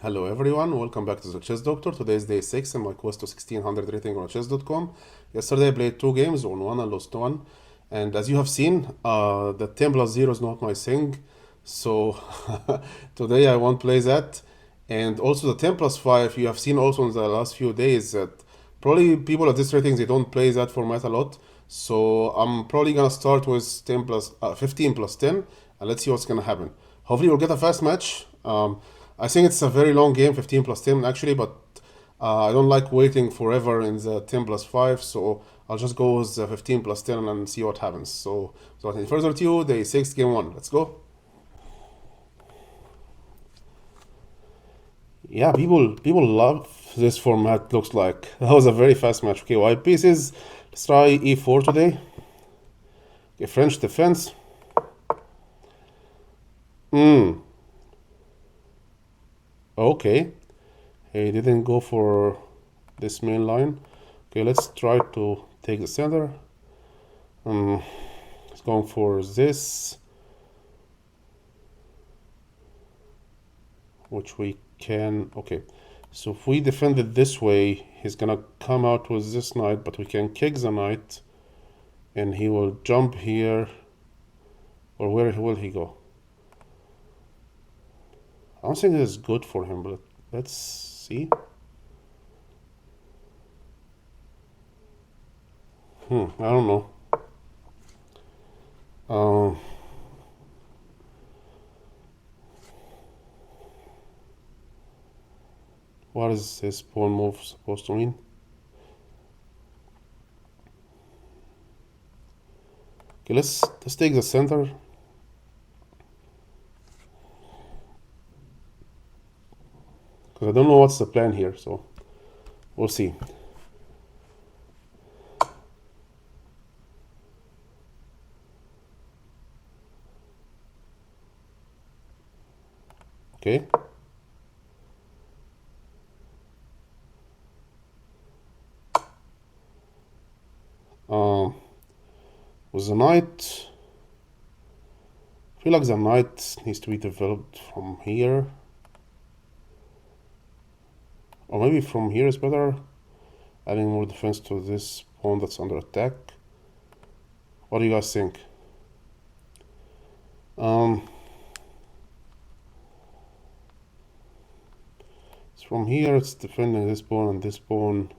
Hello everyone, welcome back to the Chess Doctor. Today is day 6 in my quest to 1600 rating on chess.com. Yesterday I played 2 games, won one and lost one. And as you have seen, the 10 plus 0 is not my thing. So today I won't play that. And also the 10 plus 5, you have seen also in the last few days that probably people at this rating, they don't play that format a lot. So I'm probably gonna start with 15 plus 10 and let's see what's gonna happen. Hopefully we'll get a fast match. I think it's a very long game, 15 plus 10 actually, but I don't like waiting forever in the 10 plus 5, so I'll just go with the 15 plus 10 and see what happens. So without any further ado, day 6, game 1. Let's go. Yeah, people love this format, looks like. That was a very fast match. Okay, white pieces. Let's try e4 today. Okay, French defense. Okay. He didn't go for this main line. Okay, let's try to take the center. He's going for this, which we can. Okay, so if we defend it this way, he's gonna come out with this knight, but we can kick the knight, and he will jump here. Or where will he go? I don't think this is good for him, but let's see. I don't know. What is this pawn move supposed to mean? Okay, let's take the center. Because I don't know what's the plan here, so we'll see. Okay. With the knight, I feel like the knight needs to be developed from here. Or maybe from here is better. Adding more defense to this pawn that's under attack. What do you guys think? So from here it's defending this pawn and this pawn.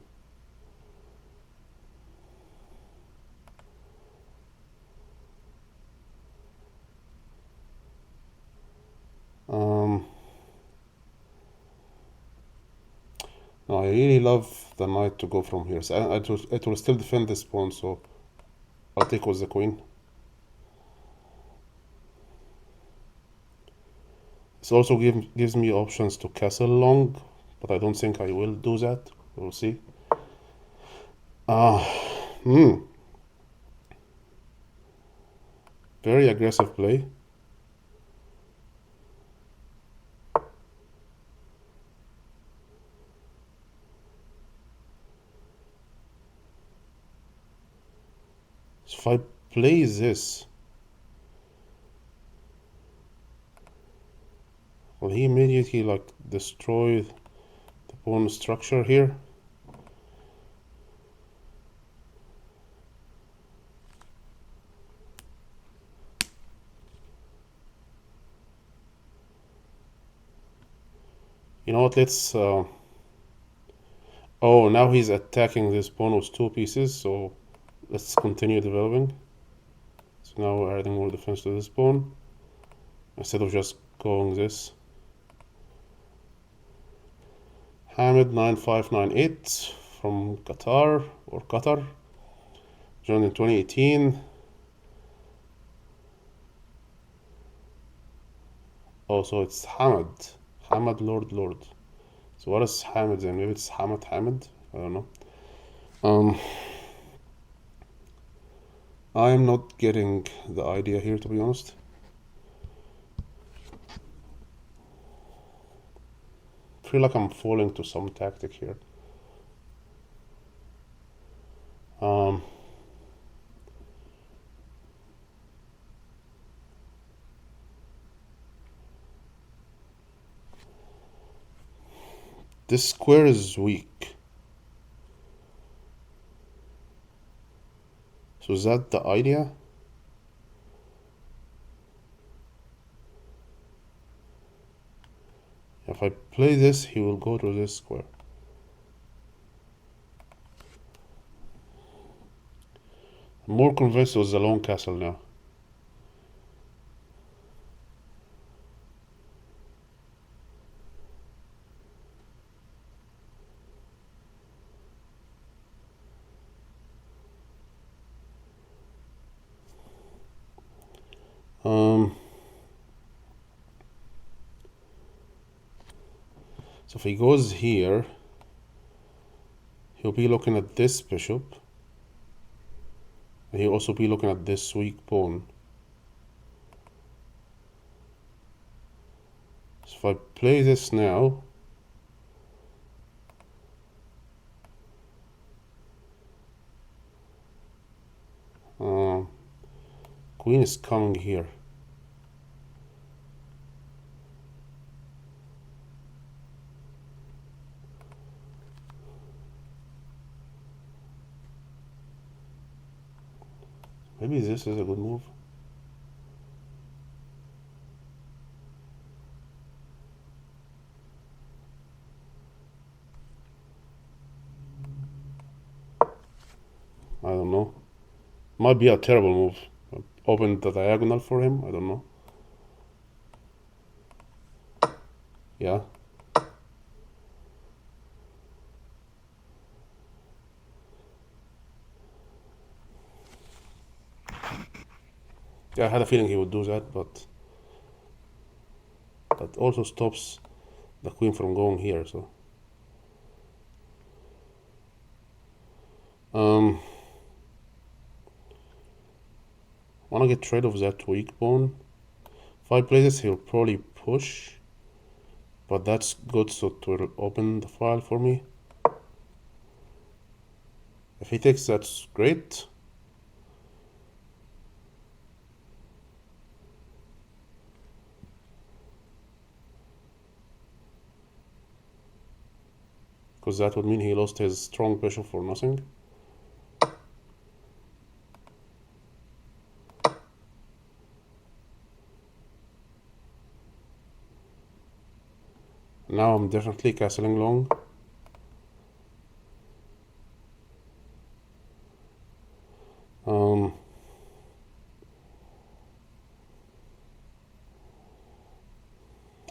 No, I really love the knight to go from here. So it will still defend this pawn, so I'll take with the queen. This also gives me options to castle long, but I don't think I will do that. We'll see. Very aggressive play. So if I play this, will he immediately like destroy the pawn structure here? You know what, let's oh, now he's attacking this pawn with 2 pieces, so let's continue developing. So now we're adding more defense to this pawn instead of just going this. Hamid 9598 from Qatar, joined in 2018. Also, it's Hamad Lord. So what is Hamid then? Maybe it's Hamid. I don't know. I'm not getting the idea here, to be honest. I feel like I'm falling to some tactic here. This square is weak. So is that the idea? If I play this, he will go to this square. I'm more convinced it was a long castle now. So if he goes here, he'll be looking at this bishop. And he'll also be looking at this weak pawn. So if I play this now, queen is coming here. Maybe this is a good move. I don't know. Might be a terrible move. Open the diagonal for him. I don't know. Yeah. Yeah, I had a feeling he would do that, but that also stops the queen from going here, so. Wanna get rid of that weak pawn. If I play this, he'll probably push, but that's good, so it will open the file for me. If he takes, that's great. Because that would mean he lost his strong bishop for nothing. Now I'm definitely castling long.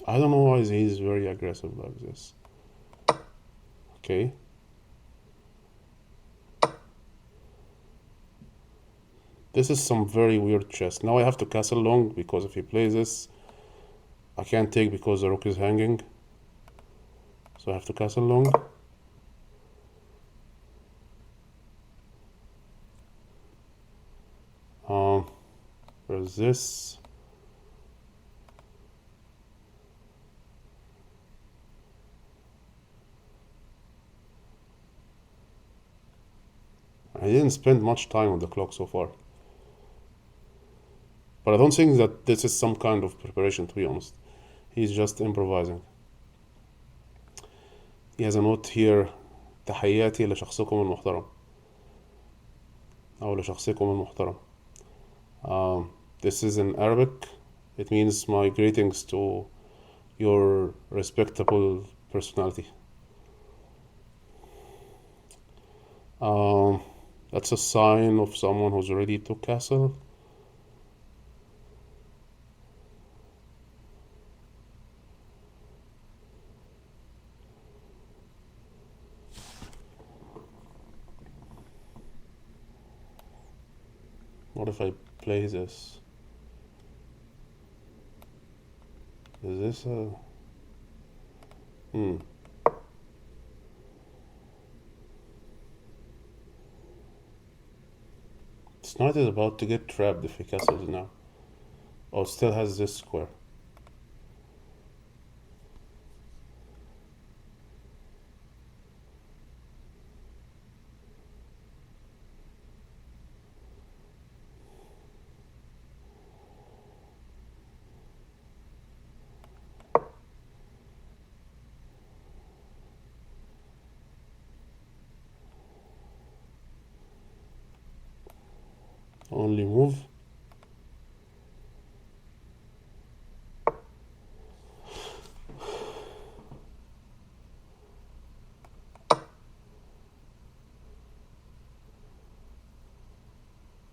I don't know why he's very aggressive like this. Okay. This is some very weird chess. Now I have to castle long because if he plays this, I can't take because the rook is hanging. So I have to castle long. There's this. I didn't spend much time on the clock so far. But I don't think that this is some kind of preparation, to be honest. He's just improvising. He has a note here: تحياتي لشخصكم المحترم أو لشخصكم المحترم. This is in Arabic. It means my greetings to your respectable personality. That's a sign of someone who's ready to castle. What if I play this? Is this a... This knight is about to get trapped if he castles now. Oh, it still has this square. Only move.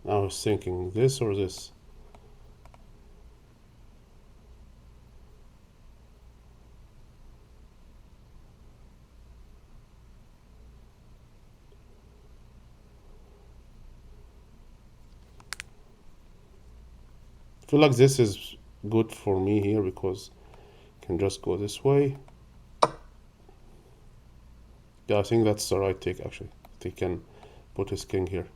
I was thinking this or this. I feel like this is good for me here because I can just go this way. Yeah, I think that's the right take actually. They can put his king here.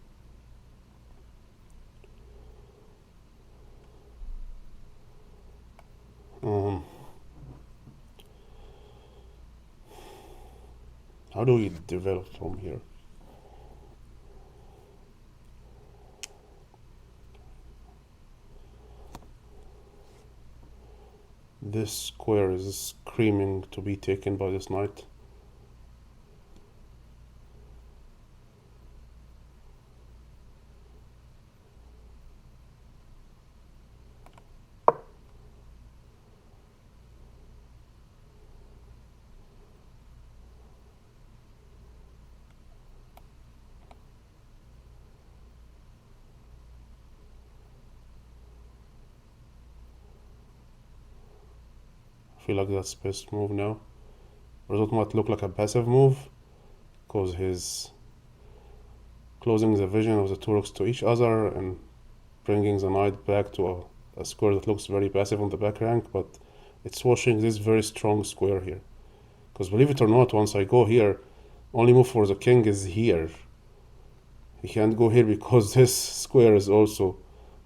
How do we develop from here? This square is screaming to be taken by this knight. I feel like that's best move now. Result might look like a passive move because he's closing the vision of the two rooks to each other and bringing the knight back to a square that looks very passive on the back rank, but it's washing this very strong square here. Because believe it or not, once I go here, only move for the king is here. He can't go here because this square is also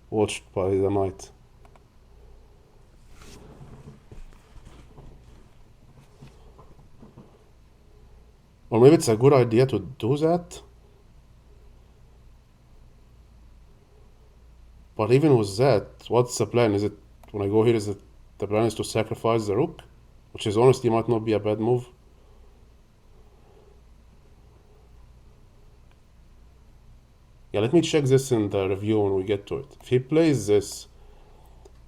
watched by the knight. Or maybe it's a good idea to do that. But even with that, what's the plan? Is it, when I go here, is it the plan is to sacrifice the rook? Which is honestly might not be a bad move. Yeah, let me check this in the review when we get to it. If he plays this,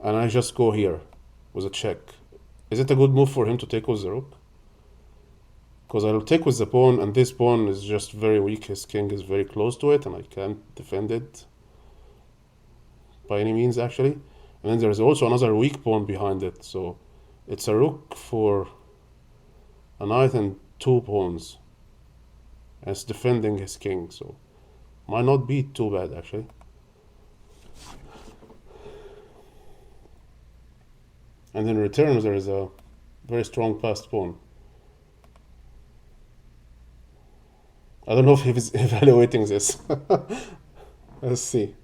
and I just go here with a check, is it a good move for him to take with the rook? Because I'll take with the pawn, and this pawn is just very weak. His king is very close to it, and I can't defend it by any means, actually. And then there's also another weak pawn behind it, so it's a rook for a knight and two pawns. And it's defending his king, so might not be too bad, actually. And in return, there is a very strong passed pawn. I don't know if he's evaluating this. Let's see.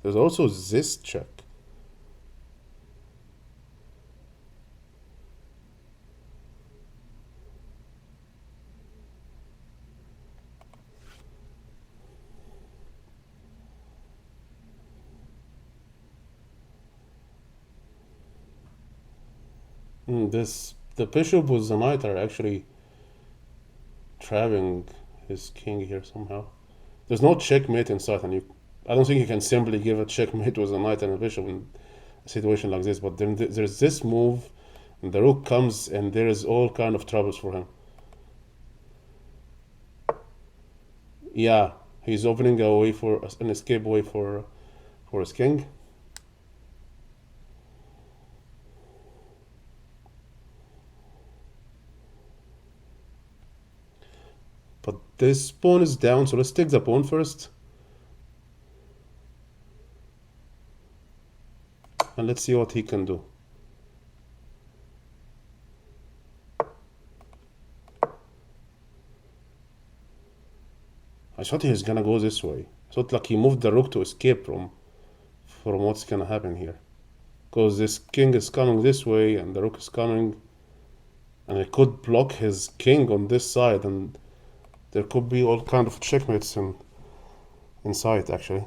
There's also this check. The bishop with the knight are actually trapping his king here somehow. There's no checkmate inside, and I don't think you can simply give a checkmate with a knight and a bishop in a situation like this. But then there's this move, and the rook comes, and there is all kind of troubles for him. Yeah, he's opening a way for an escape way for his king. But this pawn is down, so let's take the pawn first. And let's see what he can do. I thought he was gonna go this way. I thought like he moved the rook to escape from what's gonna happen here. Because this king is coming this way and the rook is coming, and it could block his king on this side, and there could be all kind of checkmates in sight, actually.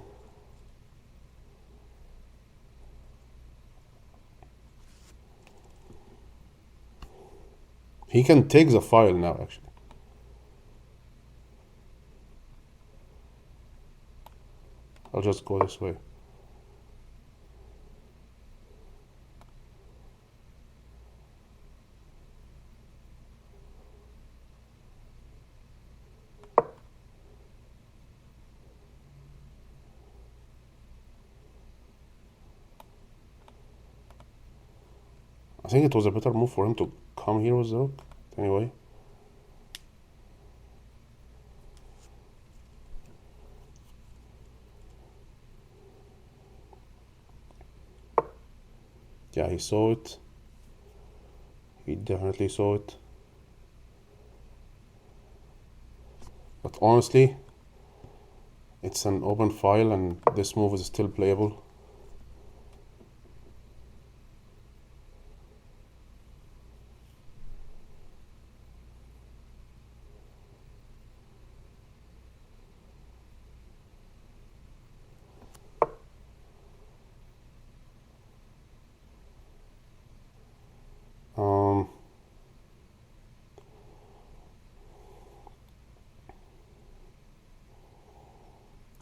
He can take the file now, actually. I'll just go this way. I think it was a better move for him to come here with the rook. Anyway. Yeah, he saw it. He definitely saw it. But honestly, it's an open file and this move is still playable.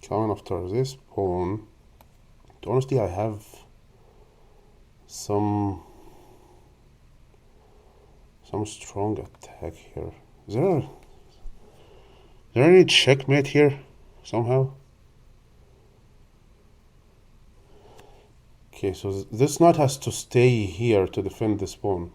Coming after this pawn, honestly, I have some strong attack here. Is there any checkmate here somehow? Okay, so this knight has to stay here to defend this pawn.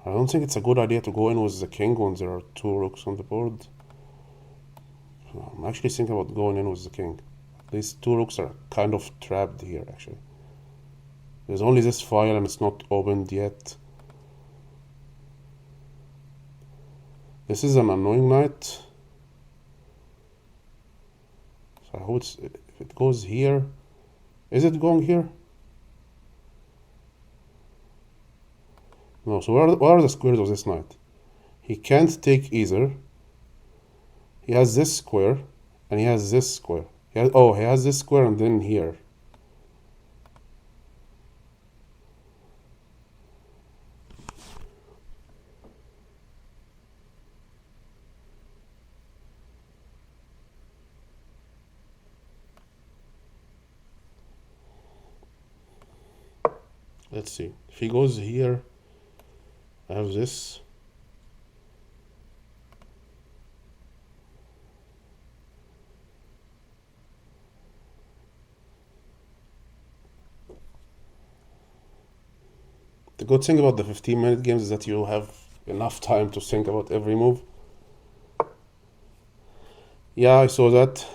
I don't think it's a good idea to go in with the king when there are two rooks on the board. I'm actually thinking about going in with the king. These two rooks are kind of trapped here, actually. There's only this file and it's not opened yet. This is an annoying knight. So I hope if it goes here. Is it going here? No, so what are the squares of this knight? He can't take either. He has this square, and he has this square. He has this square and then here. Let's see. If he goes here, I have this. The good thing about the 15-minute games is that you have enough time to think about every move. Yeah, I saw that.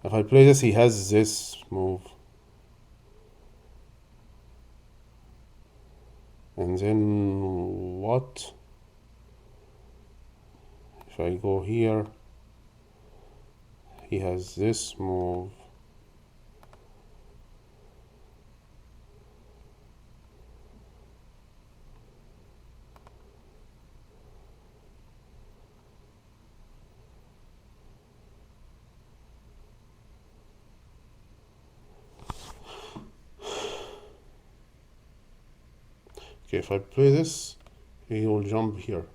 If I play this, he has this move. And then what? If I go here, he has this move. Okay, if I play this, he will jump here.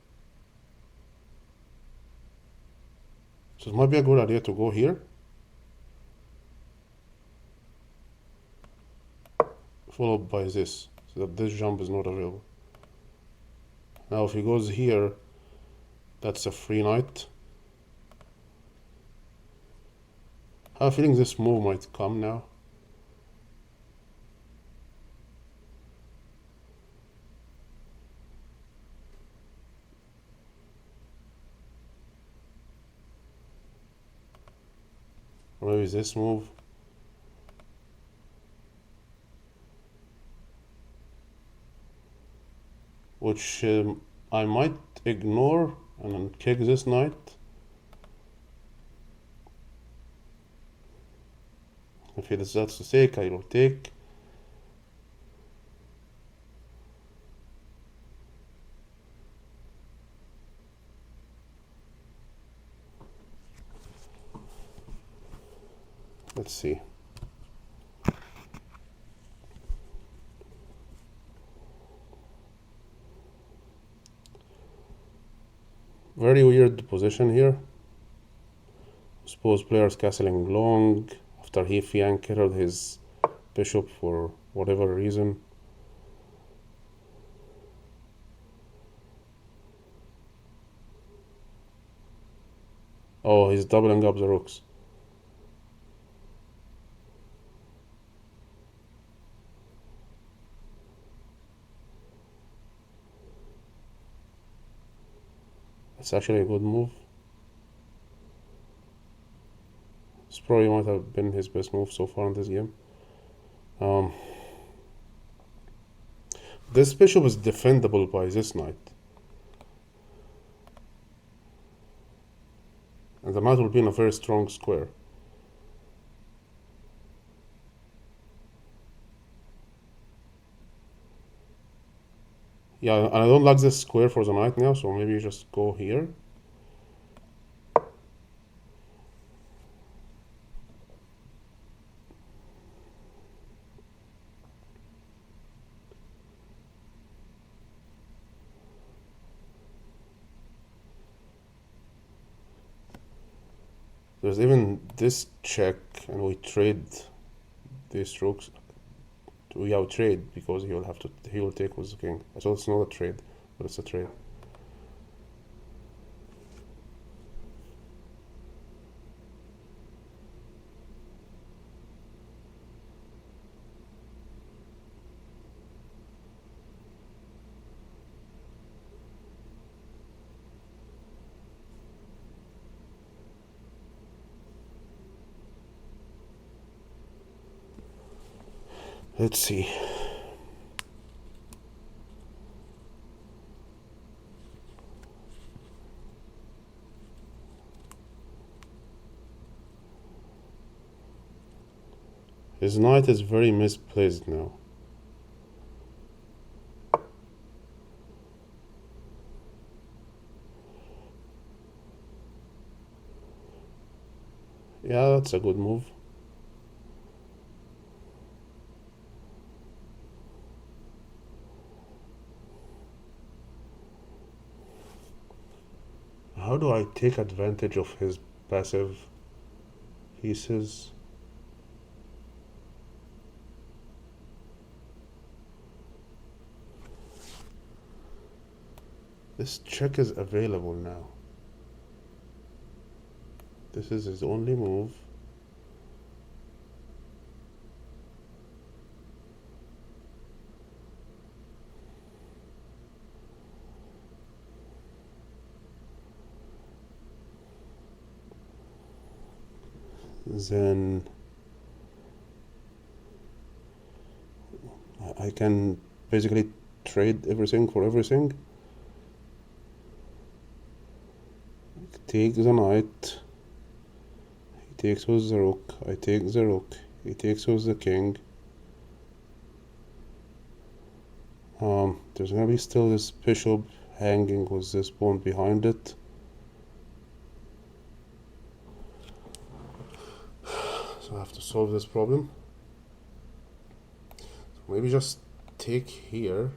So it might be a good idea to go here. Followed by this, so that this jump is not available. Now if he goes here, that's a free knight. I have a feeling this move might come now. Or maybe this move. Which I might ignore and then kick this knight. If he decides to take, I will take. Let's see. Very weird position here. Suppose player's castling long after he flankered his bishop for whatever reason. Oh, he's doubling up the rooks. It's actually a good move. This probably might have been his best move so far in this game. This bishop is defendable by this knight. And the knight will be in a very strong square. Yeah, and I don't like this square for the knight now, so maybe you just go here. There's even this check, and we trade these rooks. We out trade because he will take with the king. So it's not a trade, but it's a trade. Let's see. His knight is very misplaced now. Yeah, that's a good move. How do I take advantage of his passive pieces? This check is available now. This is his only move. Then I can basically trade everything for everything. Take the knight. He takes with the rook. I take the rook. He takes with the king. There's gonna be still this bishop hanging with this pawn behind it. So I have to solve this problem. So maybe just take here.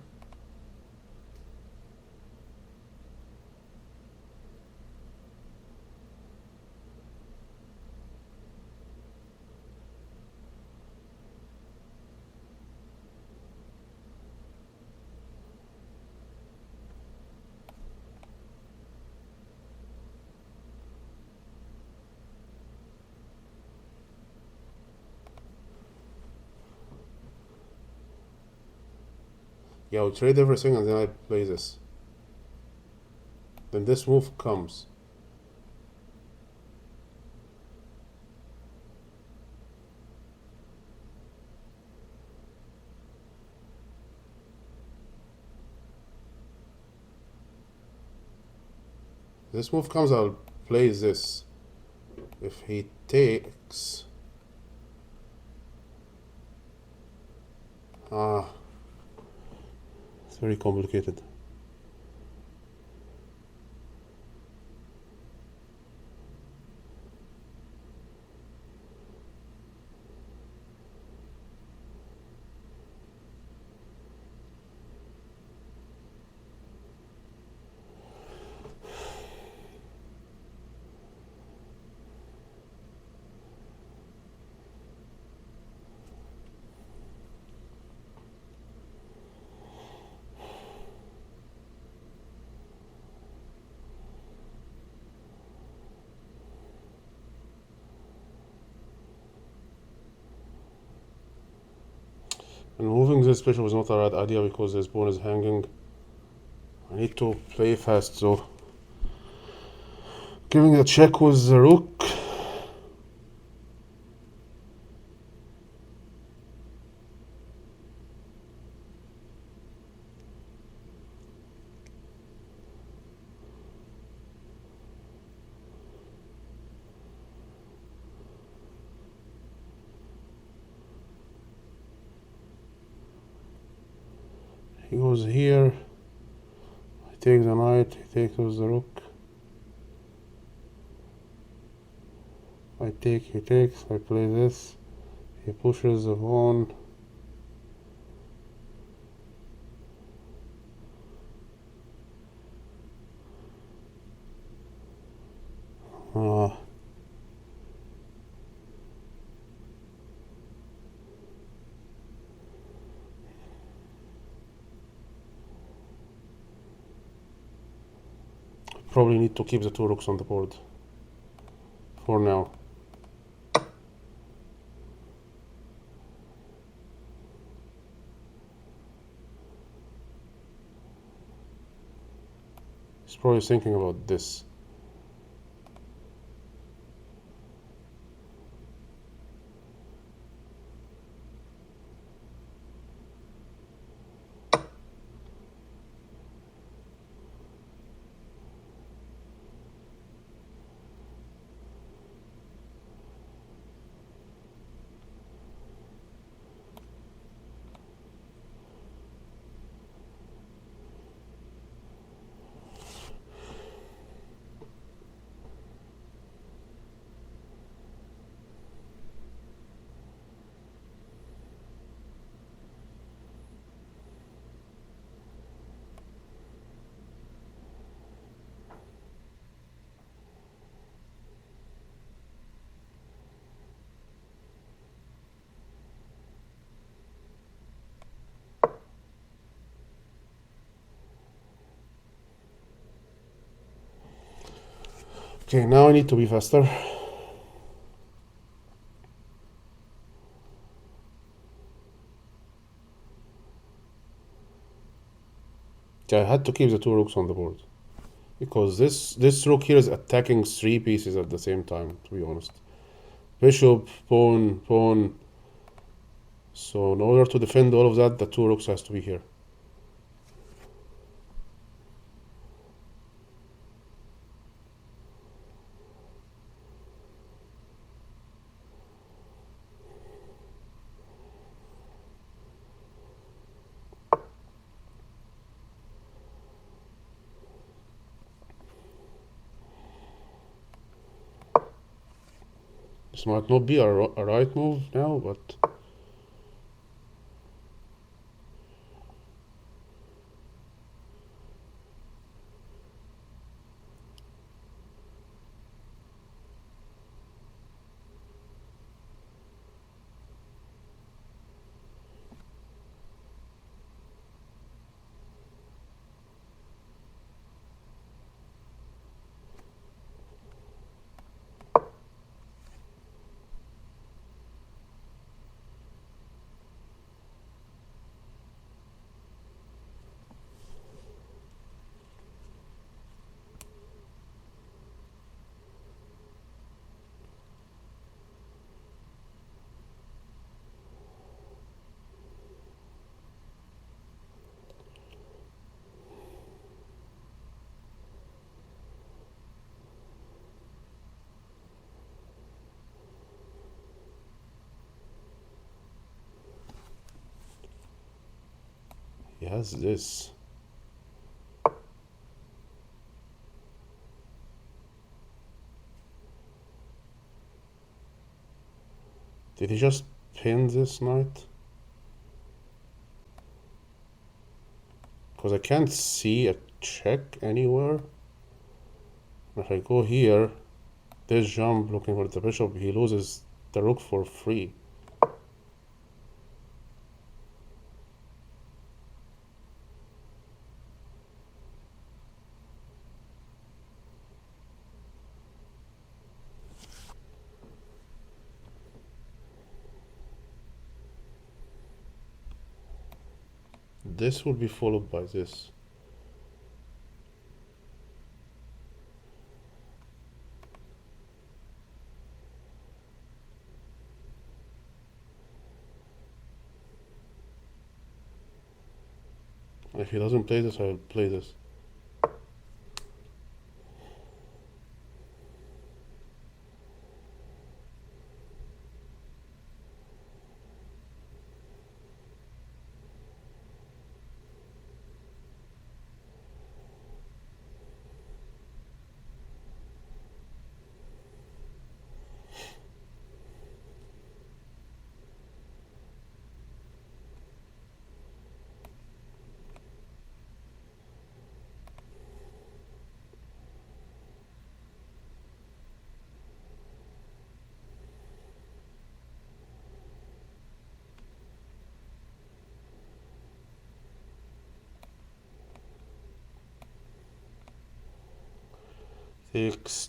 Yeah, I'll trade everything and then I play this. Then this move comes. This move comes, I'll play this. If he takes... it's very complicated. Moving this bishop is not a right idea because this pawn is hanging. I need to play fast, so giving a check with the rook. He goes here. I take the knight. He takes with the rook. I take, he takes. I play this. He pushes the pawn. Probably need to keep the two rooks on the board for now. He's probably thinking about this. Okay, now I need to be faster. Okay, I had to keep the two rooks on the board because this rook here is attacking three pieces at the same time, to be honest. Bishop, pawn, pawn. So in order to defend all of that, the two rooks has to be here. This might not be a right move now, but he has this. Did he just pin this knight? Because I can't see a check anywhere. If I go here, this jump looking for the bishop, he loses the rook for free. this will be followed by this. If he doesn't play this, I will play this.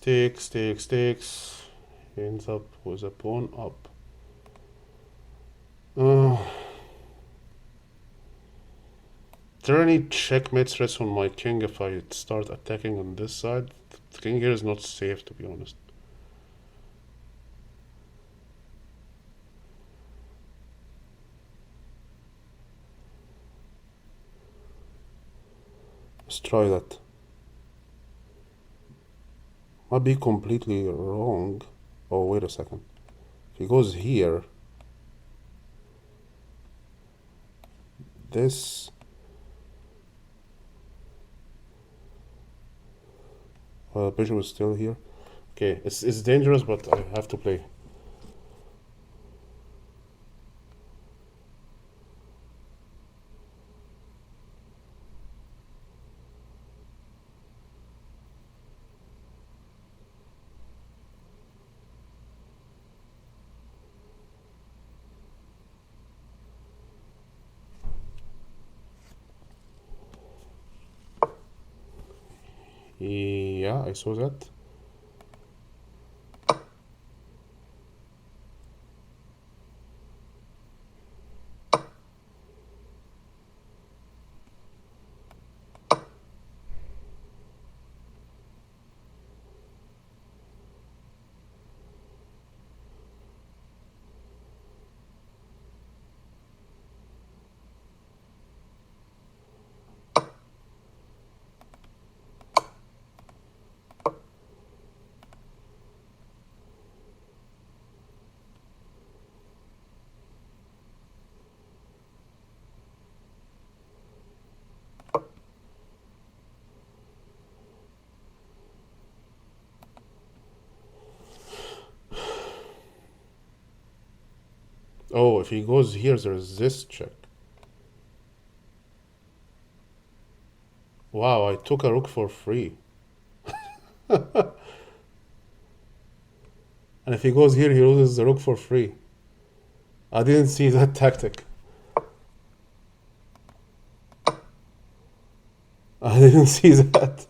Takes. Ends up with a pawn up. There any checkmate threats on my king if I start attacking on this side? The king here is not safe, to be honest. Let's try that. Might be completely wrong. Oh, wait a second. If he goes here, this... Bishop is still here. Okay, it's dangerous, but I have to play. Yeah, I saw that. Oh, if he goes here, there's this check. Wow, I took a rook for free. And if he goes here, he loses the rook for free. I didn't see that tactic. I didn't see that.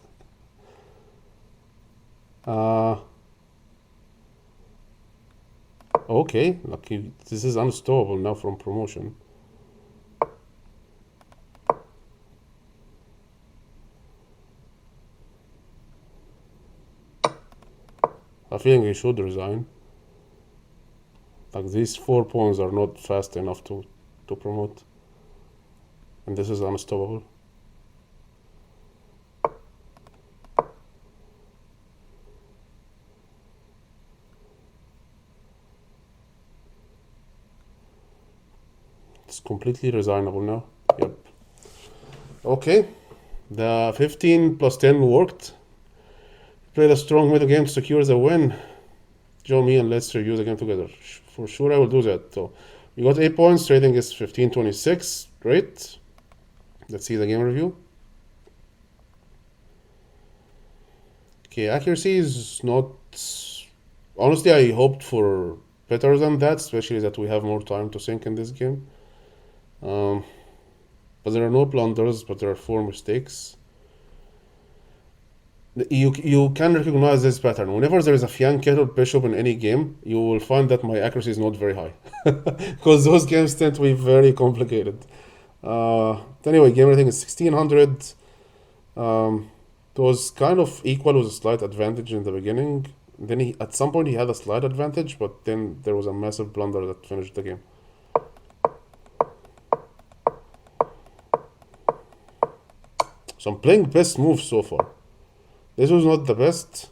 Okay, lucky. This is unstoppable now from promotion. I think he should resign. Like these 4 pawns are not fast enough to promote. And this is unstoppable. It's completely resignable now. Yep. Okay. The 15 plus 10 worked. Played a strong middle game to secure the win. Join me and let's review the game together. For sure I will do that. So we got 8 points. Rating is 1526. Great. Let's see the game review. Okay, accuracy is not... Honestly, I hoped for better than that, especially that we have more time to think in this game. But there are no blunders, but there are 4 mistakes. You can recognize this pattern. Whenever there is a fianchetto bishop in any game, you will find that my accuracy is not very high. Because those games tend to be very complicated. Anyway, game rating is 1600. It was kind of equal with a slight advantage in the beginning. Then at some point he had a slight advantage, but then there was a massive blunder that finished the game. So I'm playing best move so far. This was not the best.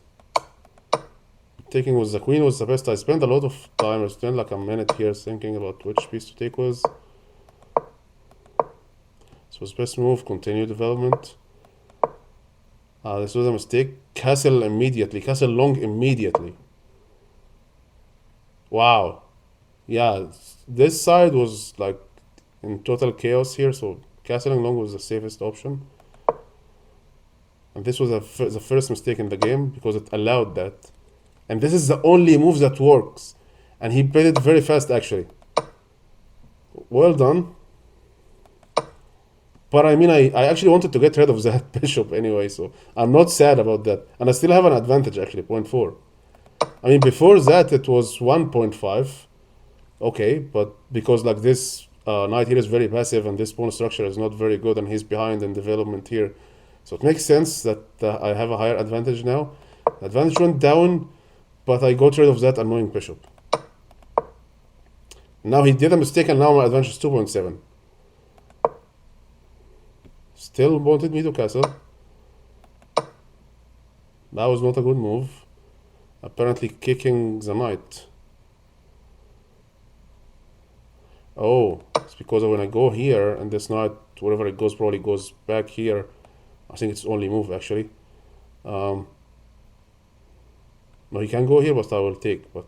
Taking with the queen was the best. I spent a lot of time. I spent like a minute here thinking about which piece to take with. This was best move. Continue development. This was a mistake. Castle immediately. Castle long immediately. Wow. Yeah, this side was like in total chaos here, so castling long was the safest option. And this was the first mistake in the game because it allowed that. And this is the only move that works. And he played it very fast actually. Well done. But I mean, I actually wanted to get rid of that bishop anyway, so I'm not sad about that. And I still have an advantage actually, 0.4. I mean, before that it was 1.5. Okay, but because like this knight here is very passive and this pawn structure is not very good and he's behind in development here. So it makes sense that I have a higher advantage now. The advantage went down, but I got rid of that annoying bishop. Now he did a mistake and now my advantage is 2.7. Still wanted me to castle. That was not a good move. Apparently kicking the knight. Oh, it's because when I go here and this knight, wherever it goes, probably goes back here. I think it's the only move actually. No, he can go here, but I will take. But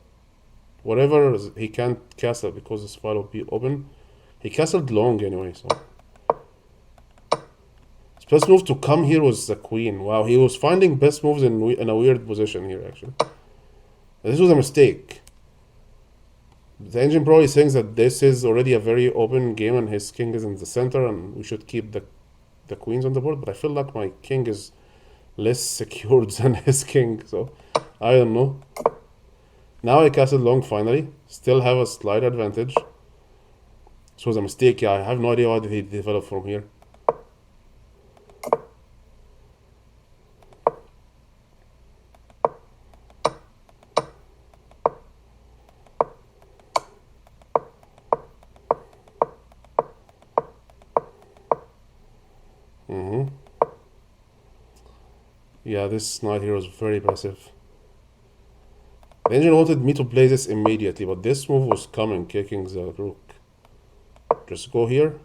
whatever, he can't castle because this file will be open. He castled long anyway, so. His best move to come here was the queen. Wow, he was finding best moves in a weird position here actually. This was a mistake. The engine probably thinks that this is already a very open game and his king is in the center and we should keep the queens on the board, but I feel like my king is less secured than his king, so I don't know. Now I castled long finally, still have a slight advantage. This was a mistake, yeah, I have no idea why did he develop from here. Yeah, this knight here was very passive. The engine wanted me to play this immediately, but this move was coming, kicking the rook. Just go here.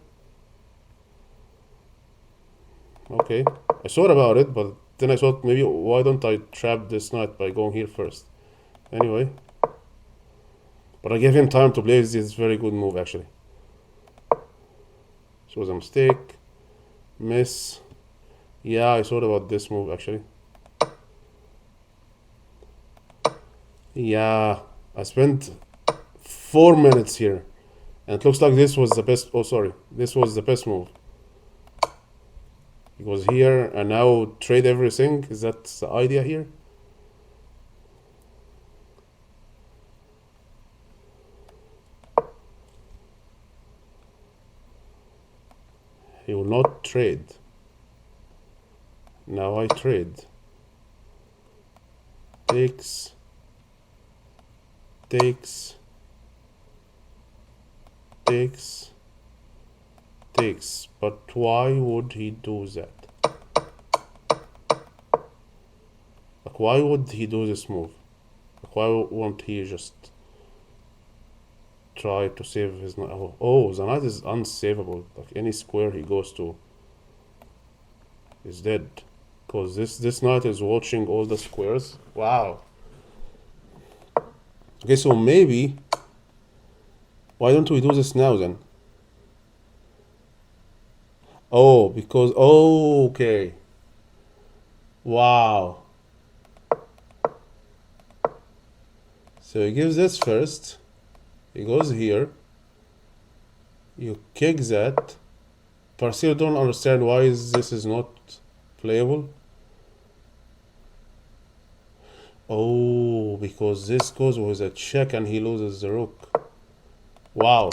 Okay, I thought about it, but then I thought maybe why don't I trap this knight by going here first? Anyway. But I gave him time to play this very good move actually. This was a mistake. Miss. Yeah, I thought about this move actually. Yeah, I spent 4 minutes here. And it looks like this was the best. Oh, sorry. This was the best move. He goes here and now trade everything. Is that the idea here? He will not trade. Now I trade. Takes. Takes. Takes. Takes. But why would he do that? Like, why would he do this move? Like, why won't he just try to save his knight? Oh, the knight is unsavable. Like, any square he goes to is dead. Because this knight is watching all the squares. Wow. Okay, so maybe... Why don't we do this now then? Oh, because... Oh, okay. Wow. So he gives this first. He goes here. You kick that. But I still don't understand why this is not playable. Oh, because this goes with a check and he loses the rook. Wow.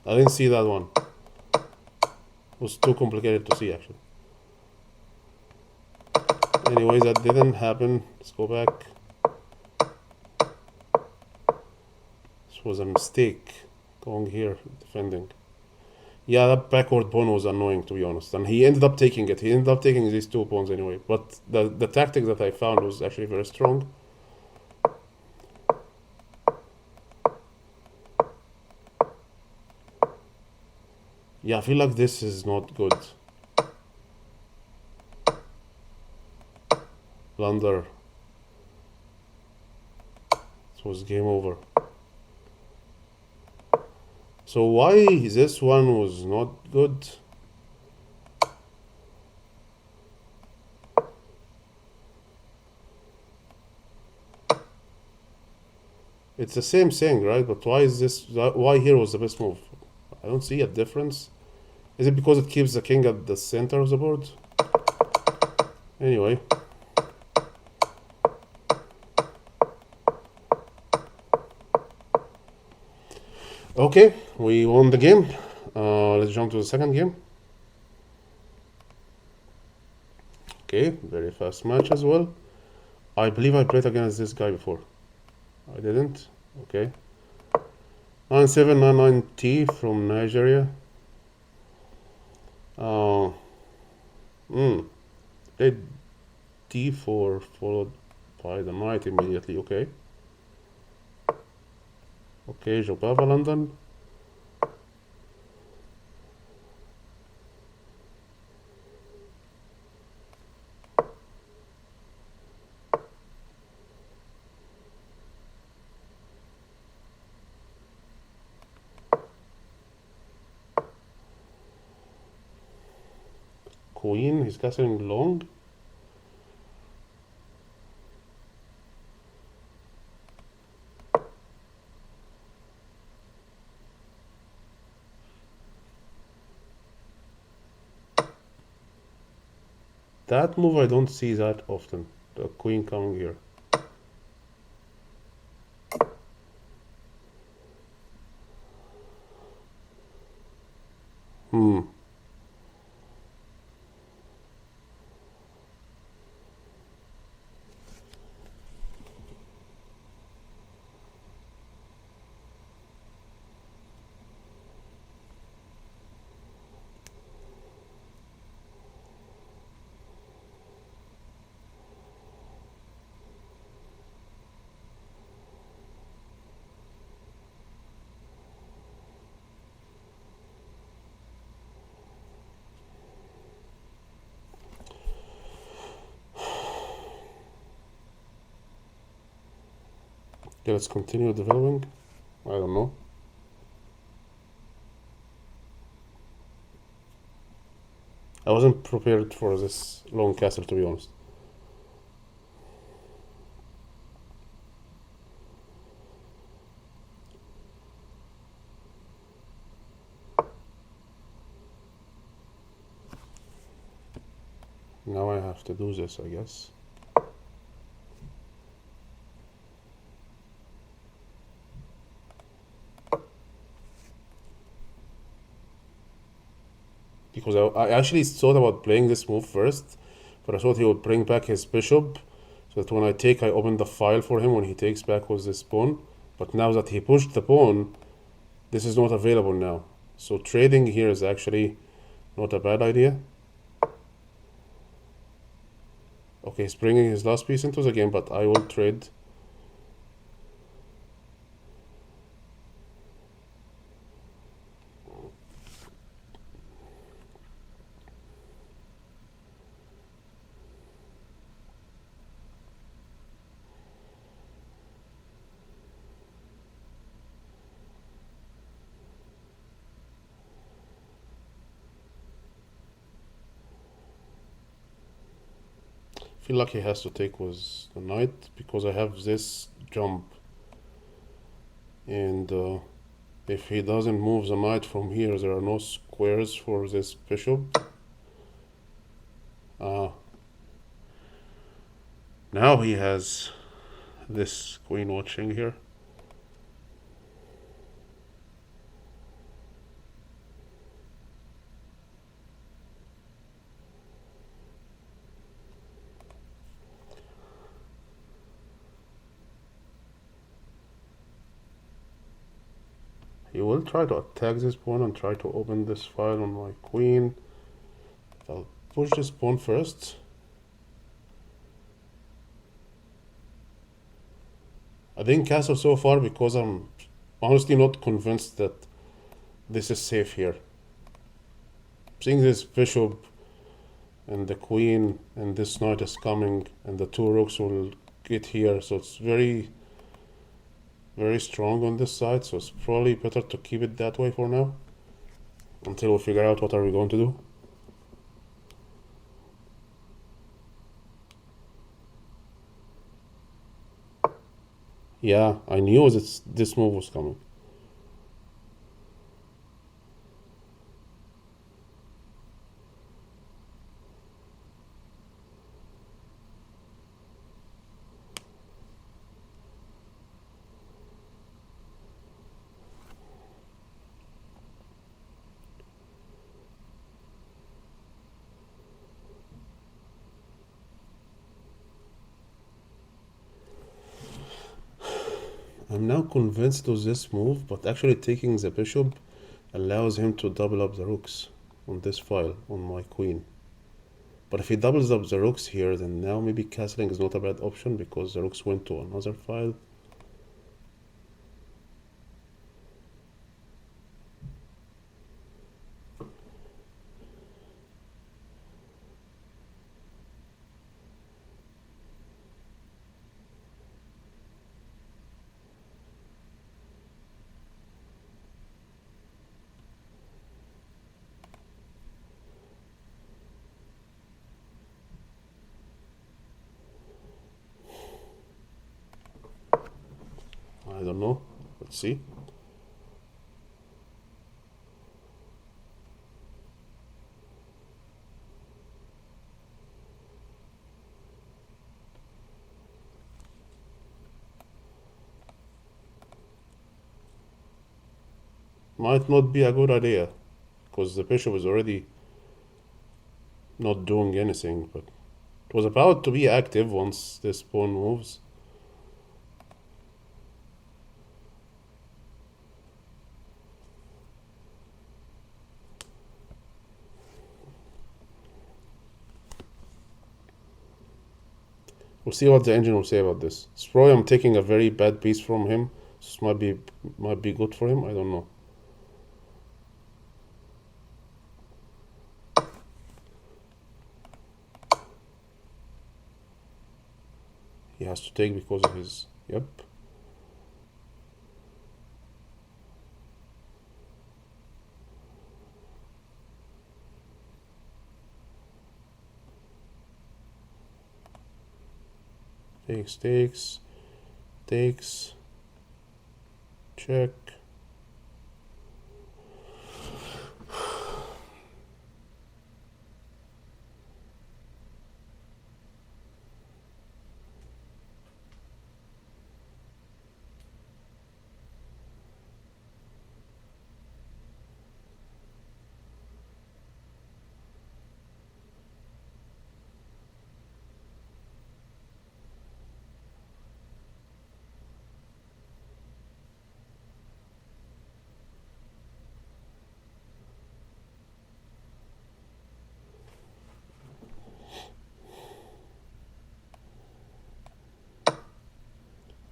I didn't see that one. It was too complicated to see, actually. Anyways, that didn't happen. Let's go back. This was a mistake. Going here, defending. Yeah, that backward pawn was annoying, to be honest. And he ended up taking it. He ended up taking these 2 pawns anyway. But the tactic that I found was actually very strong. Yeah, I feel like this is not good. Blunder. It was game over. So why this one was not good? It's the same thing, right? But why is this? Why here was the best move? I don't see a difference. Is it because it keeps the king at the center of the board? Anyway. Okay, we won the game. Let's jump to the second game. Okay, very fast match as well. I believe I played against this guy before. I didn't. Okay. 9799T from Nigeria. Played D4 followed by the knight immediately. Okay. Okay, Jobava London. Queen, he's castling long. That move I don't see that often. The queen coming here. Okay, let's continue developing. I don't know. I wasn't prepared for this long castle, to be honest. Now I have to do this, I guess. Because I actually thought about playing this move first, but I thought he would bring back his bishop, so that when I take, I open the file for him when he takes back with this pawn. But now that he pushed the pawn, this is not available now. So trading here is actually not a bad idea. Okay, he's bringing his last piece into the game, but I will trade. I feel like he has to take with the knight because I have this jump, and if he doesn't move the knight from here, there are no squares for this bishop. Now he has this queen watching here. He will try to attack this pawn and try to open this file on my queen. I'll push this pawn first. I didn't castle so far because I'm honestly not convinced that this is safe here. Seeing this bishop and the queen and this knight is coming and the two rooks will get here, so it's very strong on this side, so it's probably better to keep it that way for now until we figure out what are we going to do. Yeah, I knew this move was coming. I'm now convinced of this move, but actually taking the bishop allows him to double up the rooks on this file on my queen. But if he doubles up the rooks here, then now maybe castling is not a bad option because the rooks went to another file. I don't know. Let's see. Might not be a good idea because the bishop is already not doing anything, but it was about to be active once this pawn moves. We'll see what the engine will say about this. It's probably I'm taking a very bad piece from him. This might be good for him. I don't know. He has to take because of his... Yep. Takes. Check.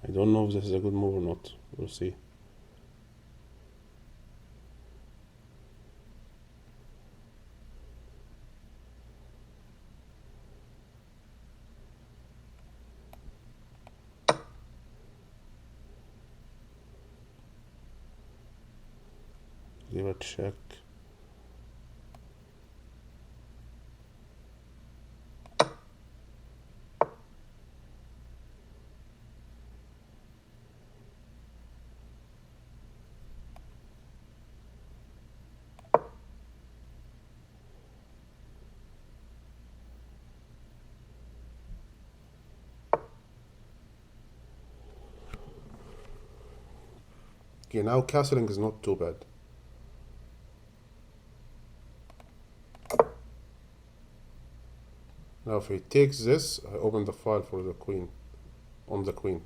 I don't know if this is a good move or not. We'll see. Give a check. Okay, now castling is not too bad. Now if he takes this, I open the file for the queen, on the queen.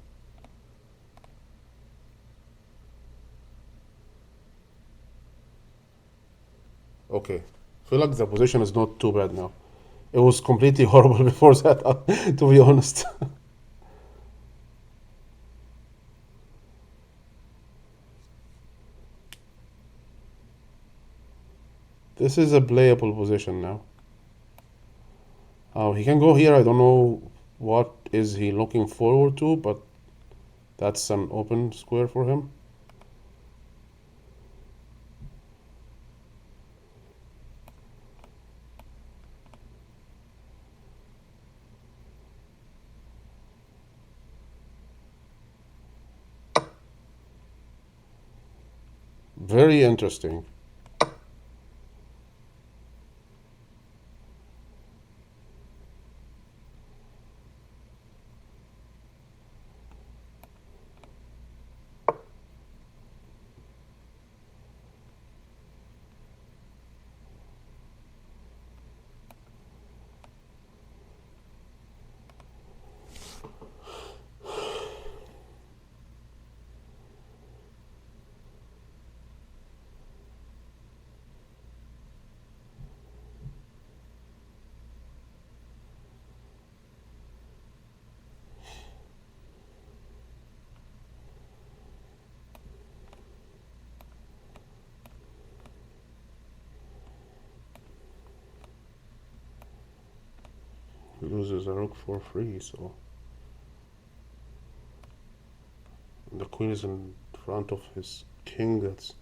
Okay. I feel like the position is not too bad now. It was completely horrible before that, to be honest. This is a playable position now. He can go here. I don't know what is he looking forward to, but that's an open square for him. Very interesting. He loses a rook for free, so the queen is in front of his king. That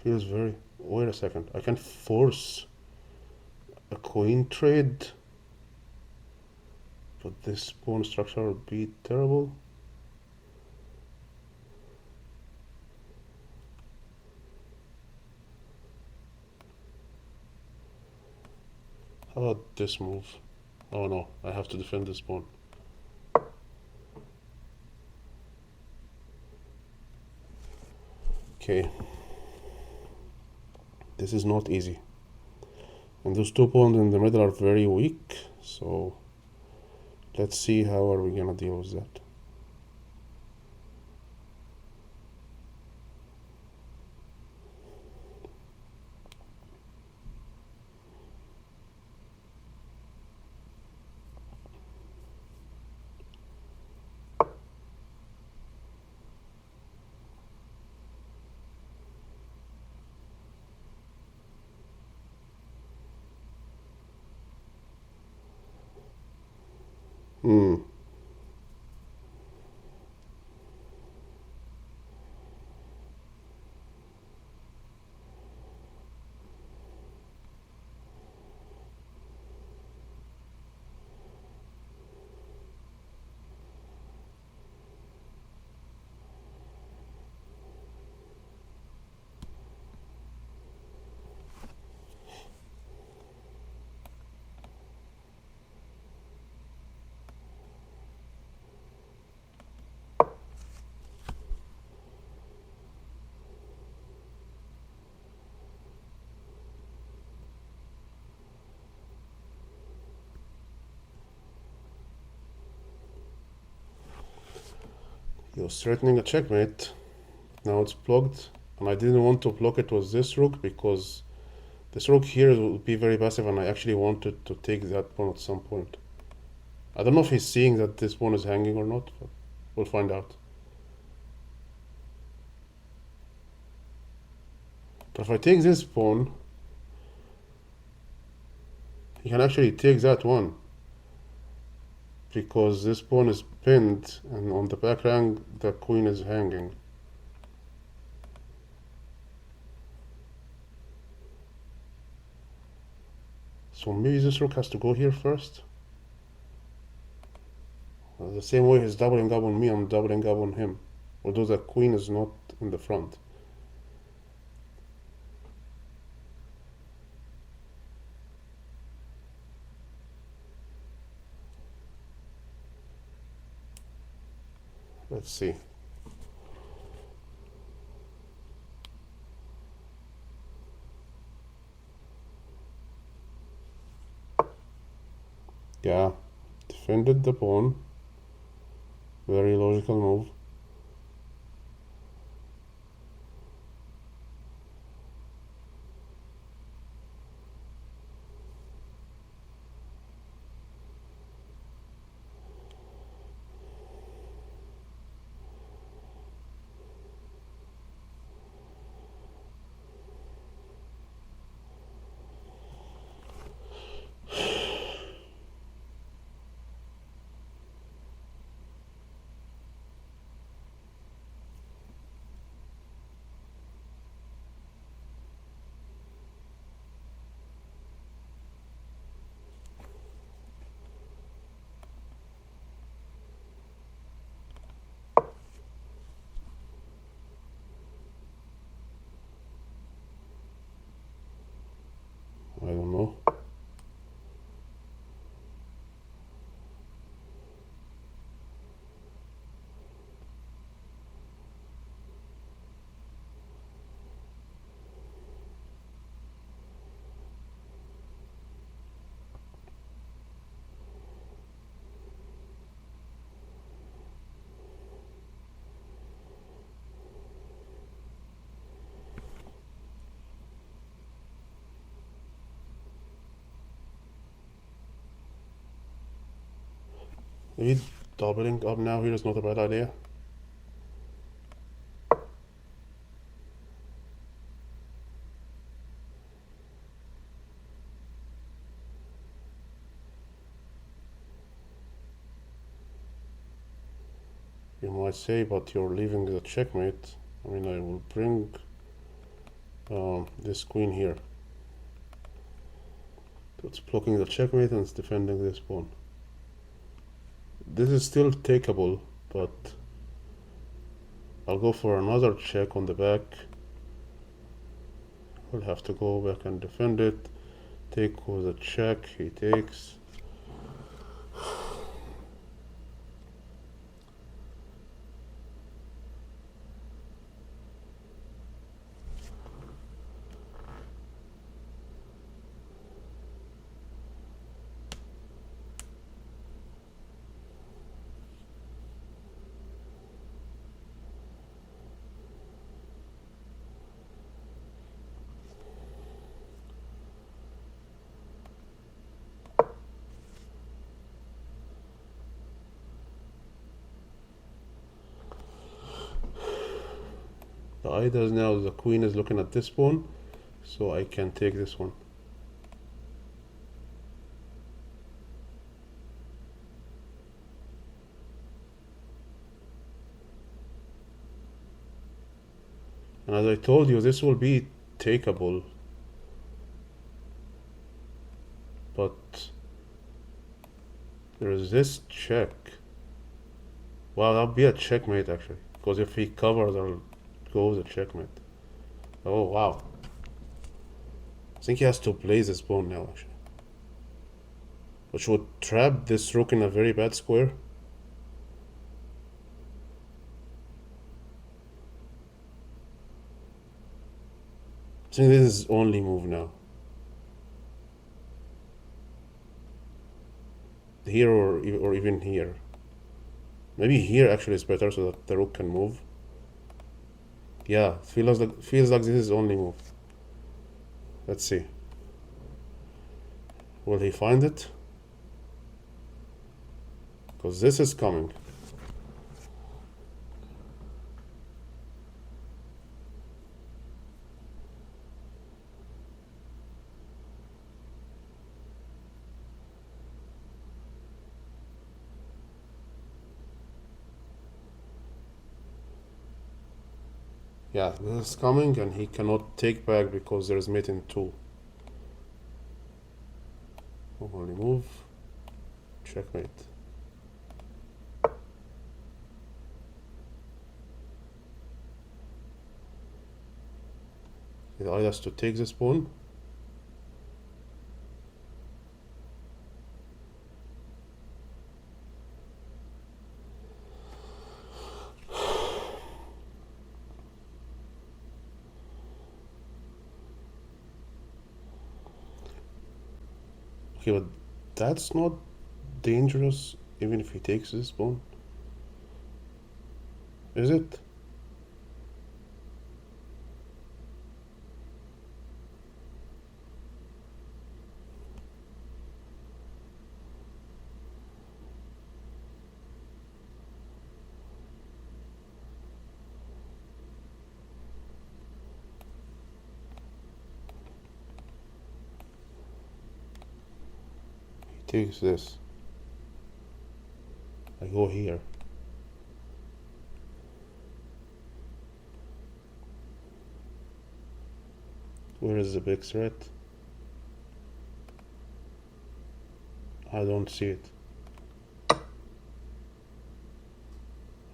feels very. Wait a second. I can force a queen trade, but this pawn structure would be terrible. How about this move? Oh no, I have to defend this pawn. Okay. This is not easy. And those two pawns in the middle are very weak, so let's see how are we gonna deal with that. Hmm. He was threatening a checkmate. Now it's blocked, and I didn't want to block it with this rook because this rook here will be very passive, and I actually wanted to take that pawn at some point. I don't know if he's seeing that this pawn is hanging or not, but we'll find out. But if I take this pawn, he can actually take that one, because this pawn is pinned, and on the back rank the queen is hanging. So maybe this rook has to go here first. The same way he's doubling up on me, I'm doubling up on him. Although the queen is not in the front. Let's see. Yeah, defended the pawn. Very logical move. Maybe doubling up now here is not a bad idea. You might say, but you're leaving the checkmate. I mean, I will bring this queen here. So it's blocking the checkmate and it's defending this pawn. This is still takeable, but I'll go for another check on the back. I'll have to go back and defend it. Take with a check, he takes. The idea is now the queen is looking at this pawn, so I can take this one. And as I told you, this will be takeable, but there is this check. Wow, that'll be a checkmate actually, because if he covers, I'll go with a checkmate. Oh wow. I think he has to play this pawn now actually, which would trap this rook in a very bad square. I think this is only move now. Here or even here. Maybe here actually is better so that the rook can move. Yeah, feels like this is only move. Let's see. Will he find it? Because this is coming. Yeah, this is coming and he cannot take back because there is mate in 2. Only move. Checkmate. He either has to take this pawn. Okay, but that's not dangerous even if he takes this pawn. Is it? He takes this. I go here. Where is the big threat? I don't see it.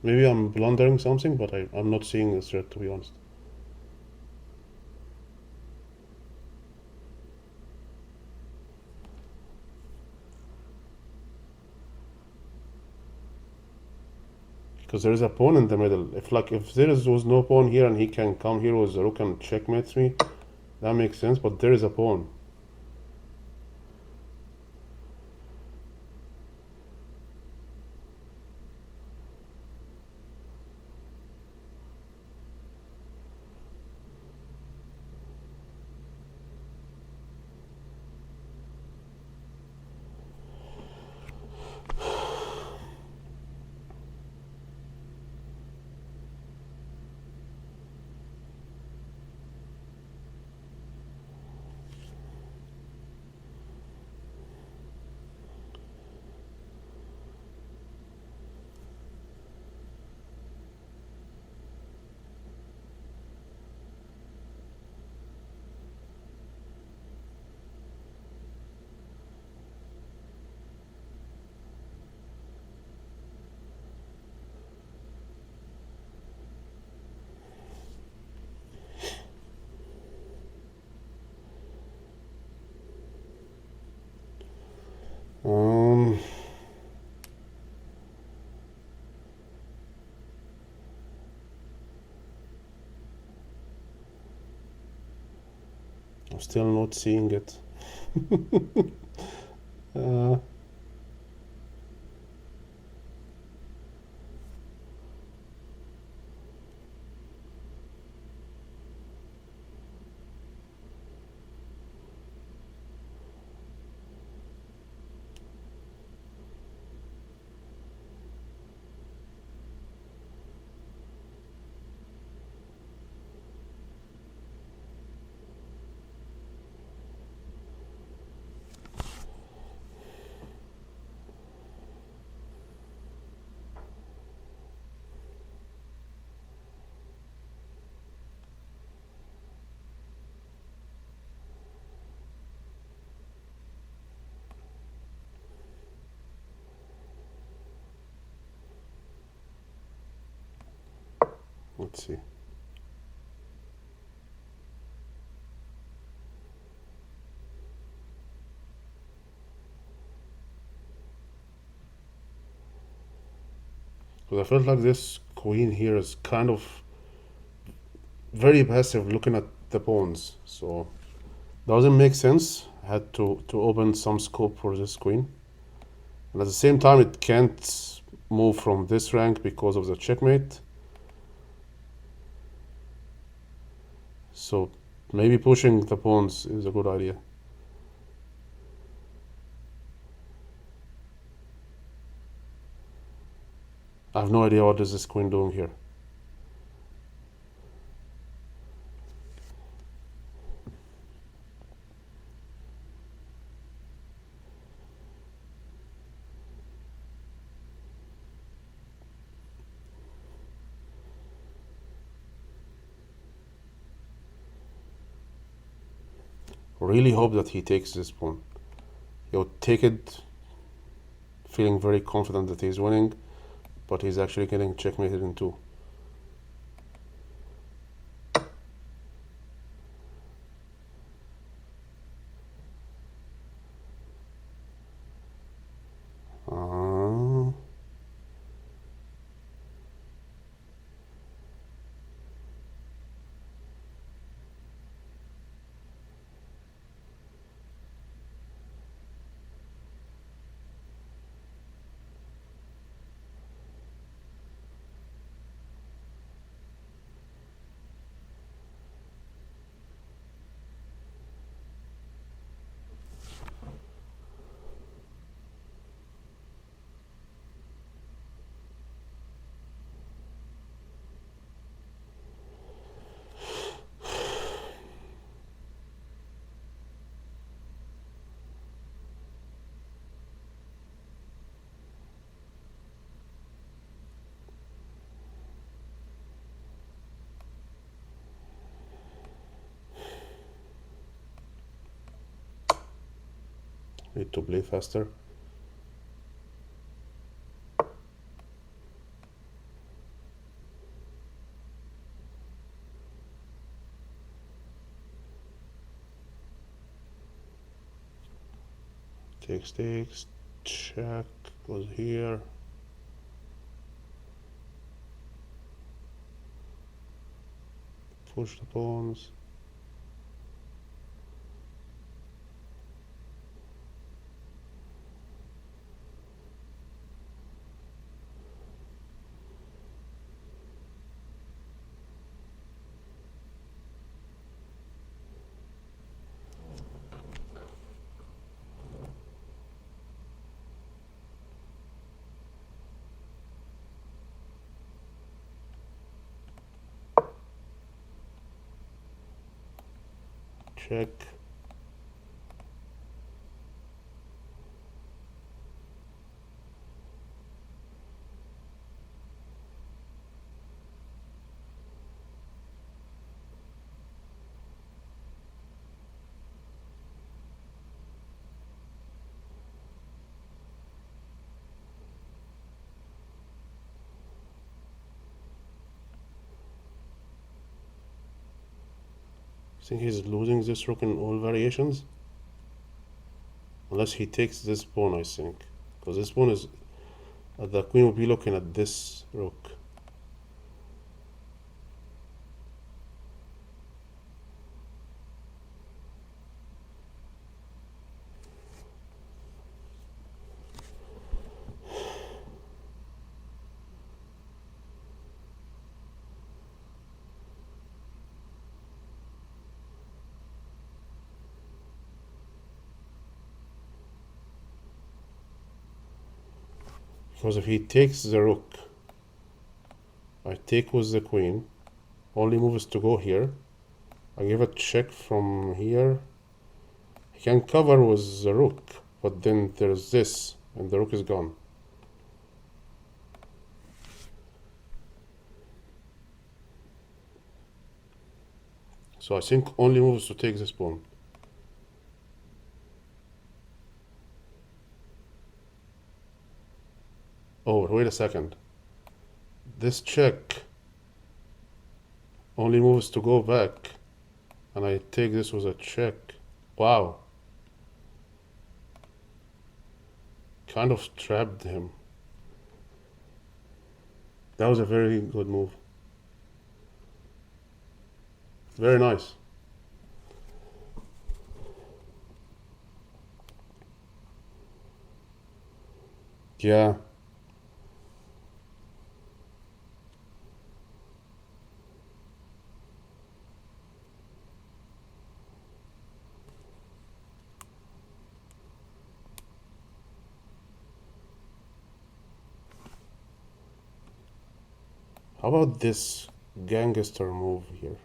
Maybe I'm blundering something, but I'm not seeing the threat, to be honest. Because there is a pawn in the middle. If was no pawn here and he can come here with the rook and checkmates me, that makes sense, but there is a pawn. I'm still not seeing it. uh, let's see. Because I felt like this queen here is kind of very passive looking at the pawns, so doesn't make sense. I had to open some scope for this queen, and at the same time it can't move from this rank because of the checkmate. So maybe pushing the pawns is a good idea. I have no idea what is this queen doing here. Really hope that he takes this pawn. He'll take it feeling very confident that he's winning, but he's actually getting checkmated in two. Uh, Need to play faster. Takes, check, goes here. Push the pawns. Check. Think he's losing this rook in all variations? Unless he takes this pawn, I think. Because this pawn is... the queen will be looking at this rook. Because if he takes the rook, I take with the queen. Only move is to go here. I give a check from here. He can cover with the rook, but then there's this, and the rook is gone. So I think only move is to take this pawn. Oh, wait a second. This check only moves to go back, and I take this with a check. Wow. Kind of trapped him. That was a very good move. Very nice. Yeah. How about this gangster move here?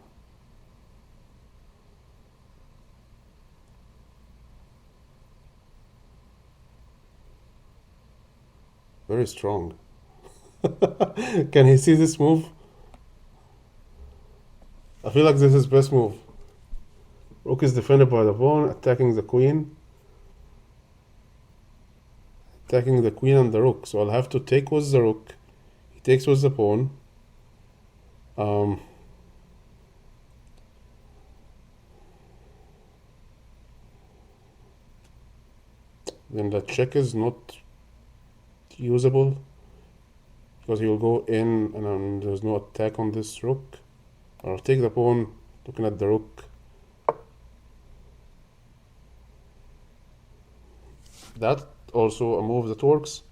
Very strong. Can he see this move? I feel like this is best move. Rook is defended by the pawn, attacking the queen. Attacking the queen and the rook. So I'll have to take with the rook. He takes with the pawn. Then the check is not usable because he will go in and there's no attack on this rook. I'll take the pawn, looking at the rook. That also a move that works.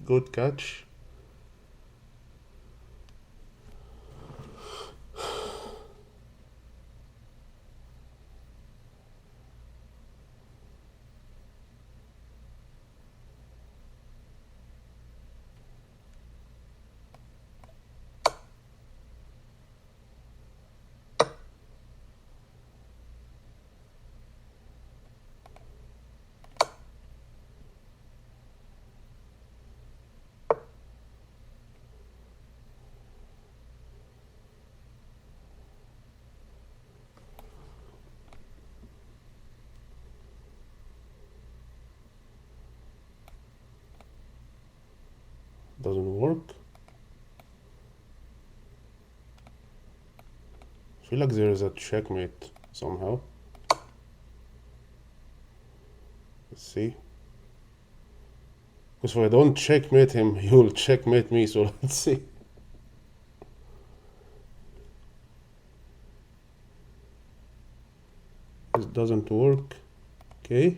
Good catch. Doesn't work. I feel like there is a checkmate somehow. Let's see. Because if I don't checkmate him, he will checkmate me. So let's see. This doesn't work. Okay.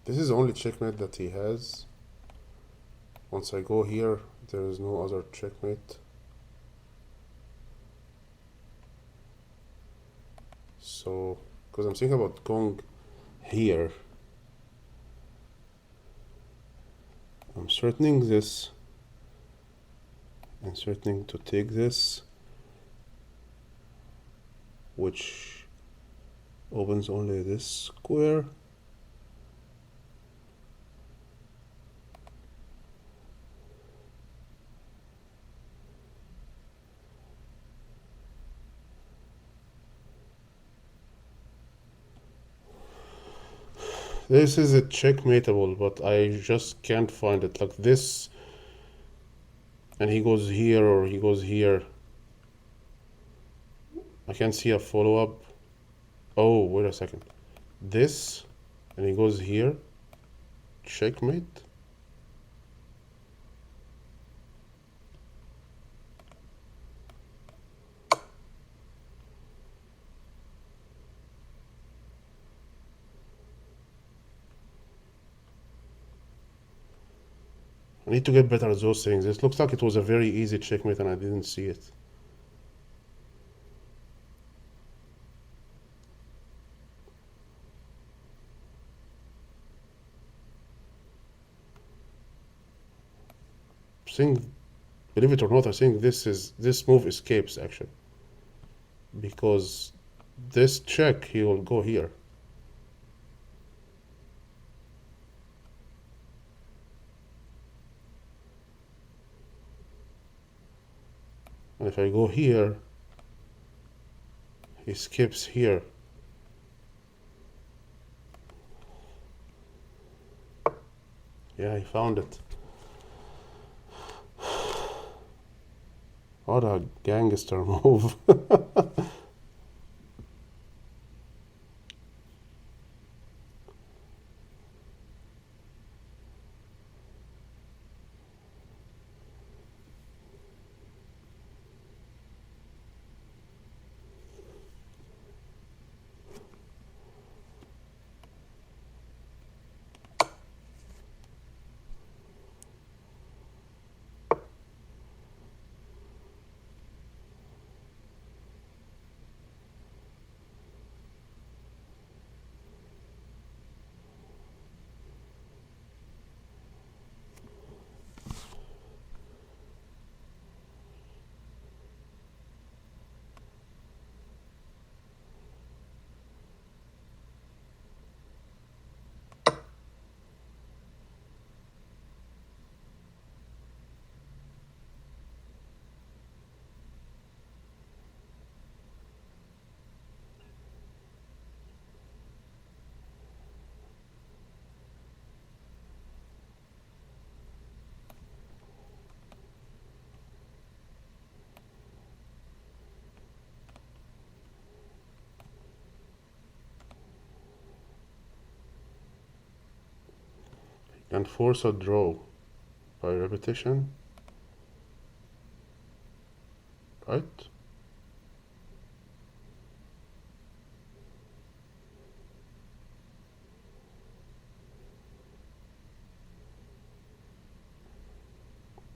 This is the only checkmate that he has. Once I go here, there is no other checkmate. So, because I'm thinking about going here. I'm threatening this and threatening to take this, which opens only this square. This is a checkmateable, but I just can't find it. Like this, and he goes here or he goes here. I can't see a follow-up. Oh, wait a second. This, and he goes here. Checkmate. I need to get better at those things. It looks like it was a very easy checkmate and I didn't see it. Think, believe it or not, I think this move escapes actually. Because this check, he will go here. And if I go here, he skips here. Yeah, I found it. What a gangster move. And force a draw by repetition, right?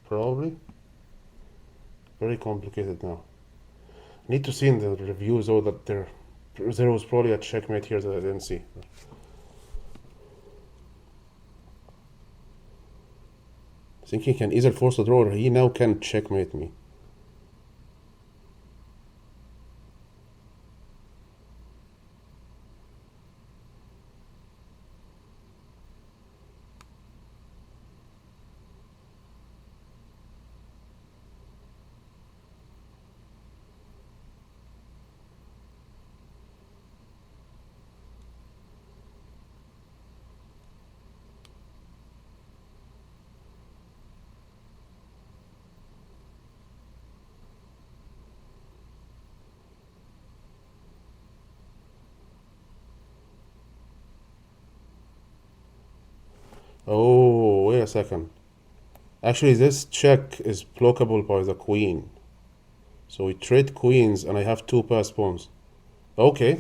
Probably. Very complicated now. Need to see in the reviews though that there was probably a checkmate here that I didn't see. I think he can either force a draw or he now can checkmate me. Oh, wait a second. Actually, this check is blockable by the queen. So we trade queens and I have two passed pawns. Okay.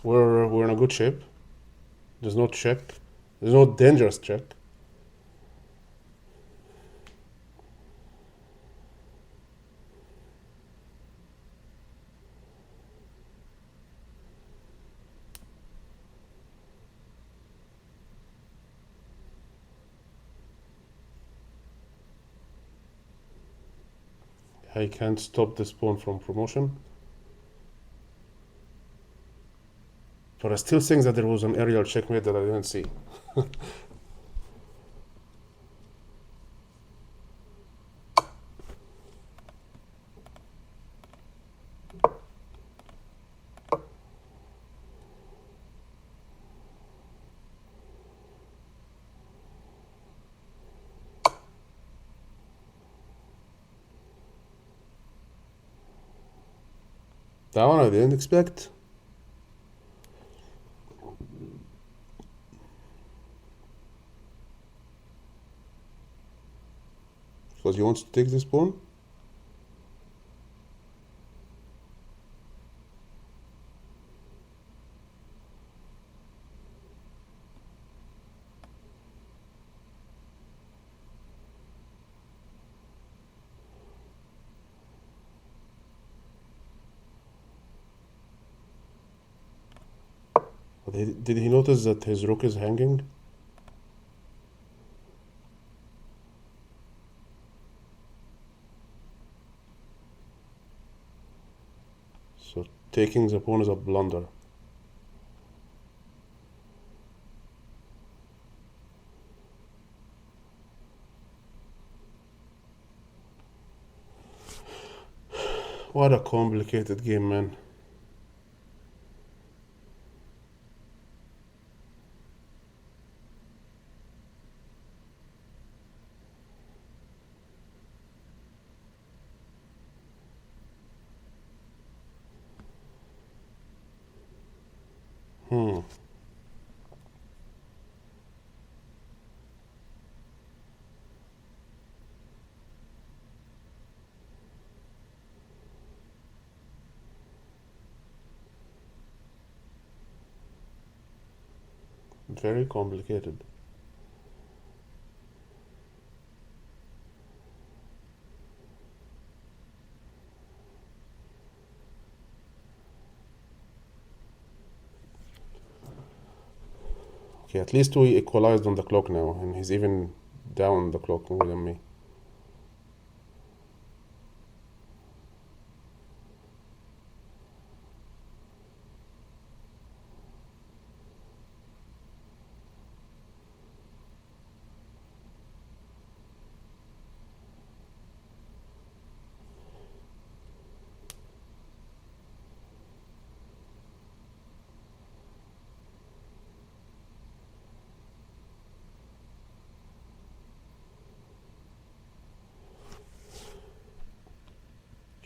We're in a good shape. There's no check. There's no dangerous check. I can't stop this pawn from promotion. But I still think that there was an aerial checkmate that I didn't see. That one I didn't expect. Because he wants to take this pawn. But did he notice that his rook is hanging? So taking the pawn is a blunder. What a complicated game, man. Very complicated. Okay, at least we equalized on the clock now, and he's even down the clock more than me.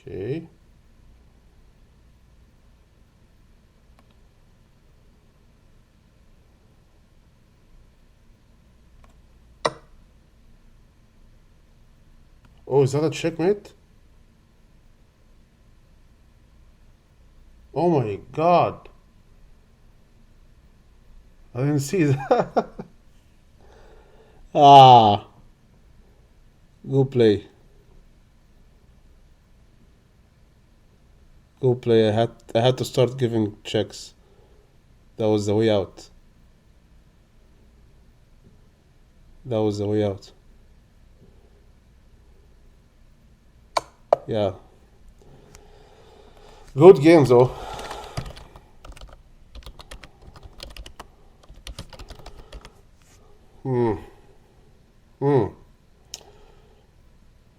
Okay. Oh, is that a checkmate? Oh my god. I didn't see that. Ah, go play. Go play. I had to start giving checks. That was the way out. That was the way out. Yeah. Good game though.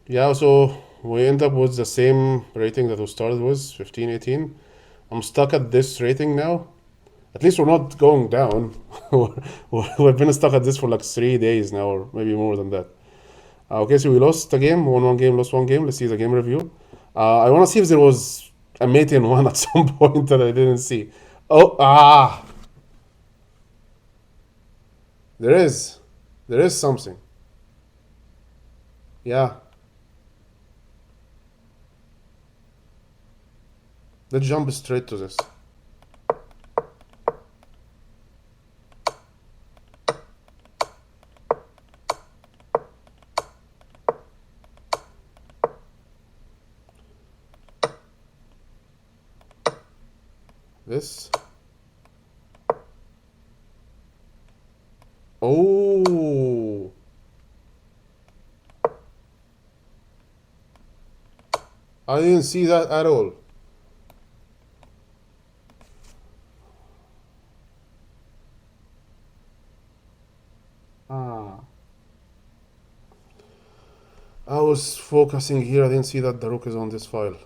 Yeah, so we end up with the same rating that we started with, 15, 18. I'm stuck at this rating now. At least we're not going down. We've been stuck at this for like 3 days now, or maybe more than that. Okay, so we lost a game, won one game, lost one game. Let's see the game review. I want to see if there was a mate in one at some point that I didn't see. Oh, there is. There is something. Yeah, let's jump straight to this. This. Oh. I didn't see that at all. Ah. I was focusing here. I didn't see that the rook is on this file.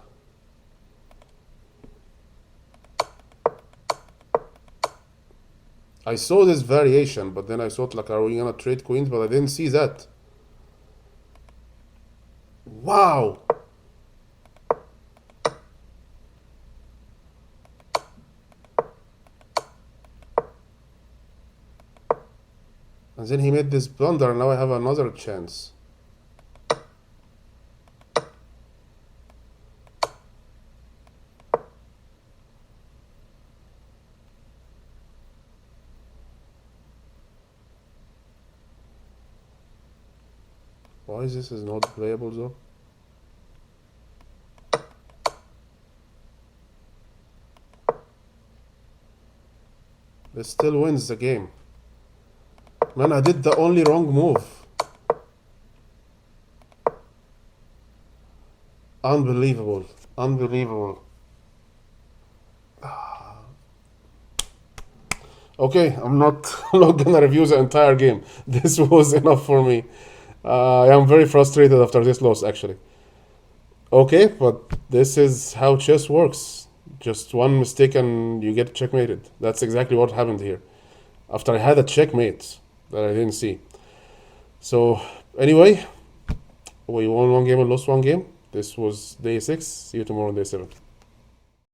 I saw this variation, but then I thought like, are we gonna trade queens? But I didn't see that. Wow. And then he made this blunder, and now I have another chance. Why is this not playable though? This still wins the game. Man, I did the only wrong move. Unbelievable. Unbelievable. Okay, I'm not, not gonna review the entire game. This was enough for me. I am very frustrated after this loss, actually. Okay, but this is how chess works. Just one mistake and you get checkmated. That's exactly what happened here. After I had a checkmate that I didn't see. So, anyway, we won one game and lost one game. This was day 6. See you tomorrow on day 7.